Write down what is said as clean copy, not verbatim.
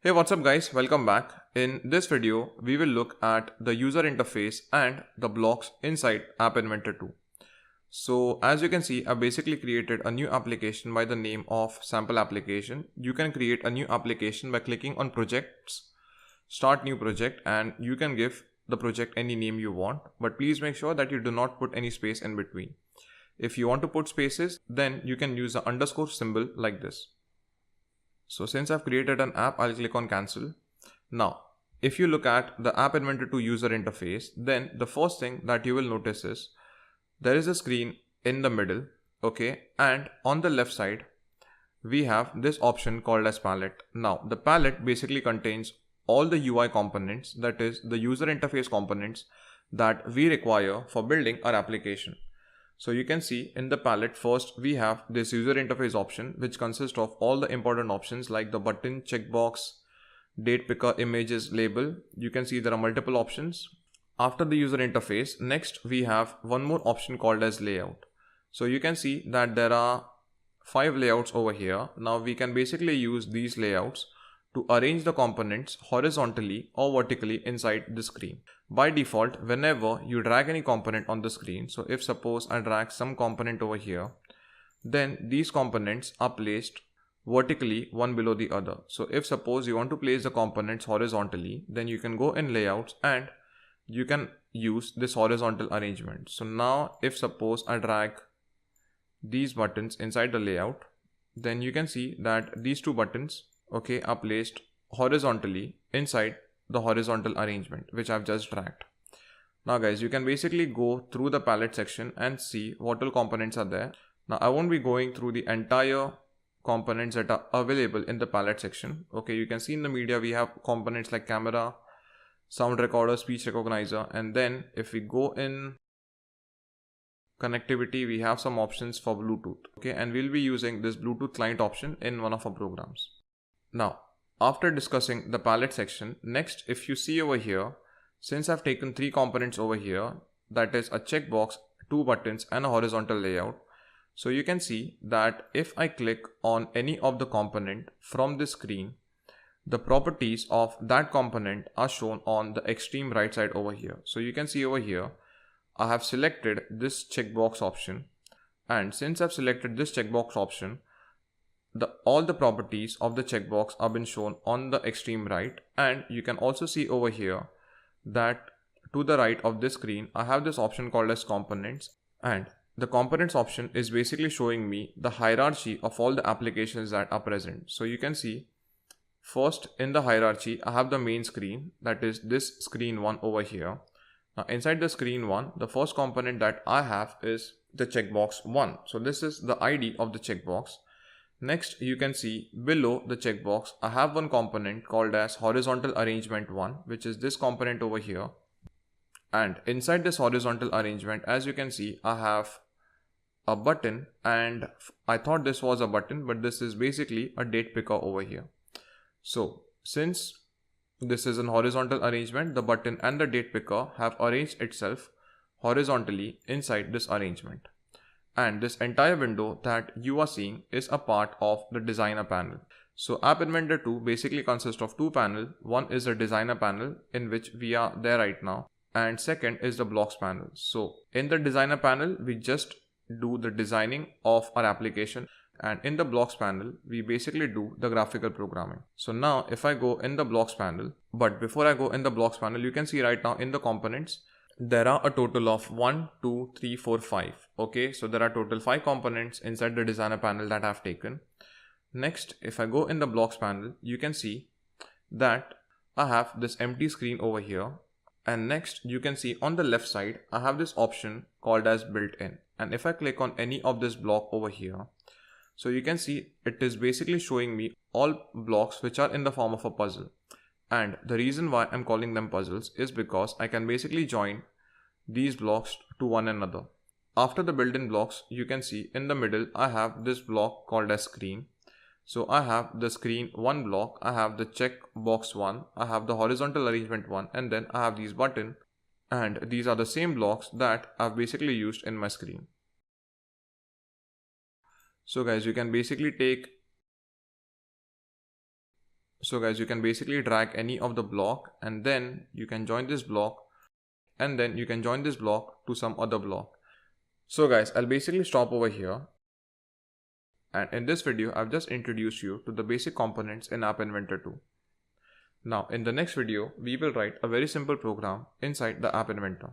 Hey, what's up guys? Welcome back. In this video, we will look at the user interface and the blocks inside AppInventor2. So as you can see, I basically created a new application by the name of sample application. You can create a new application by clicking on projects, start new project, and you can give the project any name you want, but please make sure that you do not put any space in between. If you want to put spaces, then you can use the underscore symbol like this. So since I've created an app, I'll click on cancel. Now, if you look at the AppInventor2 user interface, then the first thing that you will notice is there is a screen in the middle, okay, and on the left side, we have this option called as palette. Now, the palette basically contains all the UI components, that is the user interface components that we require for building our application. So you can see in the palette, first we have this user interface option, which consists of all the important options like the button, checkbox, date picker, images, label. You can see there are multiple options. After the user interface, next we have one more option called as layout. So you can see that there are 5 layouts over here. Now we can basically use these layouts to arrange the components horizontally or vertically inside the screen. By default, whenever you drag any component on the screen, so if suppose I drag some component over here, then these components are placed vertically one below the other. So if suppose you want to place the components horizontally, then you can go in layouts and you can use this horizontal arrangement. So now if suppose I drag these buttons inside the layout, then you can see that these two buttons, okay, are placed horizontally inside the horizontal arrangement which I've just dragged. Now guys, you can basically go through the palette section and see what all components are there. Now I won't be going through the entire components that are available in the palette section. Okay, you can see in the media we have components like camera, sound recorder, speech recognizer, and then if we go in connectivity, we have some options for Bluetooth. Okay, and we'll be using this Bluetooth client option in one of our programs. Now, after discussing the palette section, next if you see over here, since I've taken 3 components over here, that is a checkbox, 2 buttons and a horizontal layout. So you can see that if I click on any of the component from this screen, the properties of that component are shown on the extreme right side over here. So you can see over here, I have selected this checkbox option, and since I've selected this checkbox option, all the properties of the checkbox have been shown on the extreme right. And you can also see over here that to the right of this screen, I have this option called as components, and the components option is basically showing me the hierarchy of all the applications that are present. So you can see first in the hierarchy, I have the main screen, that is this screen 1 over here. Now inside the screen 1, the first component that I have is the checkbox 1. So this is the ID of the checkbox. Next, you can see below the checkbox, I have one component called as horizontal arrangement 1, which is this component over here. And inside this horizontal arrangement, as you can see, I have a button, and I thought this was a button, but this is basically a date picker over here. So since this is an horizontal arrangement, the button and the date picker have arranged itself horizontally inside this arrangement. And this entire window that you are seeing is a part of the designer panel. So AppInventor2 basically consists of 2 panels. One is the designer panel in which we are there right now, and second is the blocks panel. So in the designer panel, we just do the designing of our application, and in the blocks panel, we basically do the graphical programming. So now if I go in the blocks panel, but before I go in the blocks panel, you can see right now in the components, there are a total of 1, 2, 3, 4, 5. Okay, so there are total 5 components inside the designer panel that I've taken. Next, if I go in the blocks panel, you can see that I have this empty screen over here. And next, you can see on the left side, I have this option called as built-in. And if I click on any of this block over here, so you can see it is basically showing me all blocks which are in the form of a puzzle. And the reason why I'm calling them puzzles is because I can basically join these blocks to one another. After the built-in blocks, you can see in the middle, I have this block called as screen. So I have the screen 1 block, I have the checkbox 1, I have the horizontal arrangement 1, and then I have these button. And these are the same blocks that I've basically used in my screen. So guys, you can basically take So guys, you can basically drag any of the block and then you can join this block and then you can join this block to some other block. So guys, I'll basically stop over here. And in this video, I've just introduced you to the basic components in AppInventor2. Now, in the next video, we will write a very simple program inside the App Inventor.